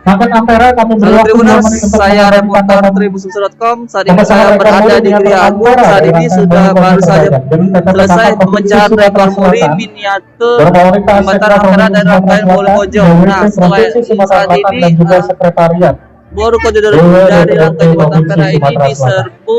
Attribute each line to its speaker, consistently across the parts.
Speaker 1: Makan Ampera kami beri
Speaker 2: Halo
Speaker 1: waktu 2
Speaker 2: Tribuners,
Speaker 1: menit untuk
Speaker 2: saya
Speaker 1: mengabadikan
Speaker 2: reporter
Speaker 1: momen
Speaker 2: tribunsusu.com. Saat ini
Speaker 1: pemecahan
Speaker 2: saya
Speaker 1: rekor
Speaker 2: berada
Speaker 1: muri
Speaker 2: di
Speaker 1: miniatur
Speaker 2: Gria Agung.
Speaker 1: Ampera
Speaker 2: Saat
Speaker 1: dari
Speaker 2: ini
Speaker 1: rangkaian
Speaker 2: sudah
Speaker 1: Bolu
Speaker 2: baru
Speaker 1: Kojo
Speaker 2: saja
Speaker 1: terbanyak. Jadi PT
Speaker 2: selesai
Speaker 1: Petaka Provinsi
Speaker 2: pemecahan
Speaker 1: Sumatera
Speaker 2: rekor muri
Speaker 1: Selatan
Speaker 2: miniatur
Speaker 1: berkualitas
Speaker 2: jembatan
Speaker 1: Sekda
Speaker 2: Ampera
Speaker 1: Provinsi
Speaker 2: dari
Speaker 1: Sumatera
Speaker 2: rangkaian Bolu
Speaker 1: Selatan,
Speaker 2: Kojo. Nah,
Speaker 1: DWP
Speaker 2: setelah
Speaker 1: Provinsi Sumatera
Speaker 2: saat
Speaker 1: Selatan
Speaker 2: ini
Speaker 1: dan juga Sekretariat
Speaker 2: Bolu Kojo dari
Speaker 1: DWP
Speaker 2: rangkaian jembatan
Speaker 1: Provinsi
Speaker 2: Ampera ini
Speaker 1: Sumatera Selatan.
Speaker 2: diserbu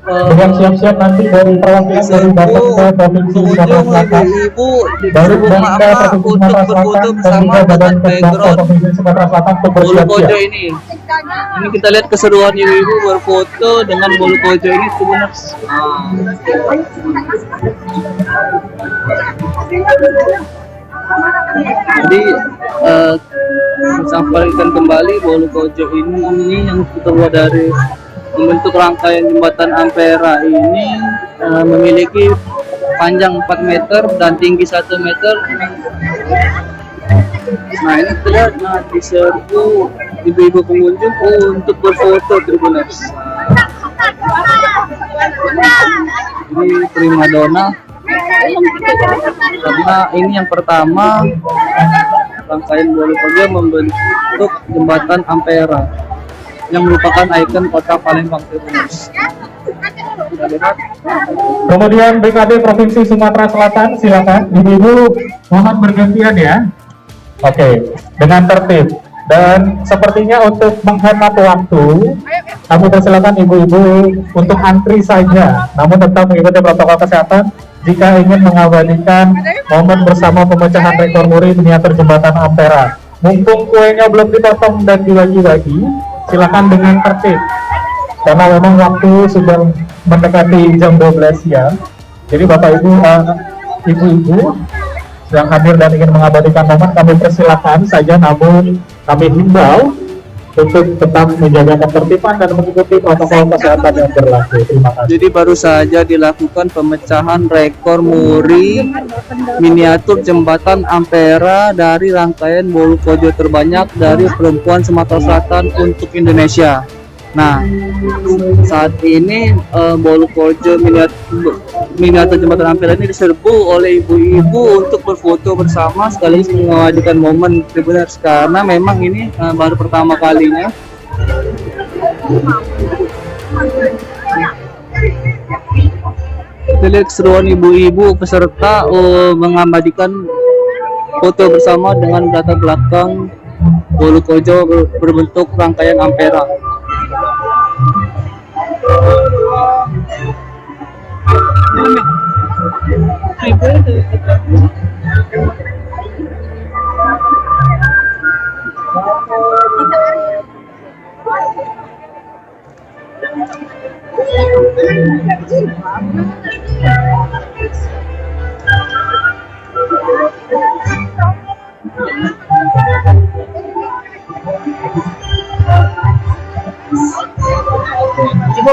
Speaker 1: Dengan siap-siap nanti dari perwakilan dari Bapenda Provinsi Sumatera
Speaker 2: pengunjung
Speaker 1: Selatan,
Speaker 2: ibu-ibu,
Speaker 1: dari
Speaker 2: diserbu
Speaker 1: Bapenda
Speaker 2: emak-emak
Speaker 1: Provinsi
Speaker 2: untuk
Speaker 1: Sumatera
Speaker 2: berfoto
Speaker 1: Selatan dan
Speaker 2: bersama
Speaker 1: juga Badan
Speaker 2: dengan
Speaker 1: Kesbangsa
Speaker 2: background
Speaker 1: Provinsi Sumatera Selatan untuk
Speaker 2: Bolu
Speaker 1: bersiap-siap.
Speaker 2: Kojo ini. Ini kita lihat keseruan ibu-ibu berfoto dengan Bolu Kojo ini, Tribuners. Jadi sampaikan kembali Bolu Kojo ini yang terbuat dari membentuk rangkaian jembatan Ampera ini memiliki panjang 4 meter dan tinggi 1 meter. Nah ini kita lihat, nah diserbu ibu-ibu pengunjung untuk berfoto, Tribuners. Ini primadona karena ini yang pertama rangkaian Bolu Kojo membentuk jembatan Ampera yang merupakan ikon kota Palembang, Tribuners.
Speaker 1: Kemudian BKD Provinsi Sumatera Selatan, silakan ibu-ibu mohon bergantian ya. Oke, dengan tertib. Dan sepertinya untuk menghemat waktu, kami persilakan ibu-ibu untuk antri saja, namun tetap mengikuti protokol kesehatan jika ingin mengabadikan momen bersama pemecahan rekor muri miniatur jembatan Ampera. Mumpung kuenya belum dipotong dan dibagi-bagi, silakan dengan tertib. Karena memang waktu sudah mendekati jam 12 siang. Jadi Bapak Ibu, ibu-ibu yang hadir dan ingin mengabadikan momen, kami persilakan saja, namun kami himbau untuk tetap menjaga ketertiban dan mengikuti protokol kesehatan yang berlaku. Terima kasih.
Speaker 2: Jadi baru saja dilakukan pemecahan rekor muri miniatur jembatan Ampera dari rangkaian Bolu Kojo terbanyak dari perempuan Sumatera Selatan untuk Indonesia. Nah, saat ini Bolu Kojo miniatur jembatan Ampera ini diserbu oleh ibu-ibu untuk berfoto bersama sekaligus mengabadikan momen, Tribuners, karena memang ini baru pertama kalinya. Kita lihat keseruan ibu-ibu peserta mengabadikan foto bersama dengan latar belakang Bolu Kojo berbentuk rangkaian Ampera. Coba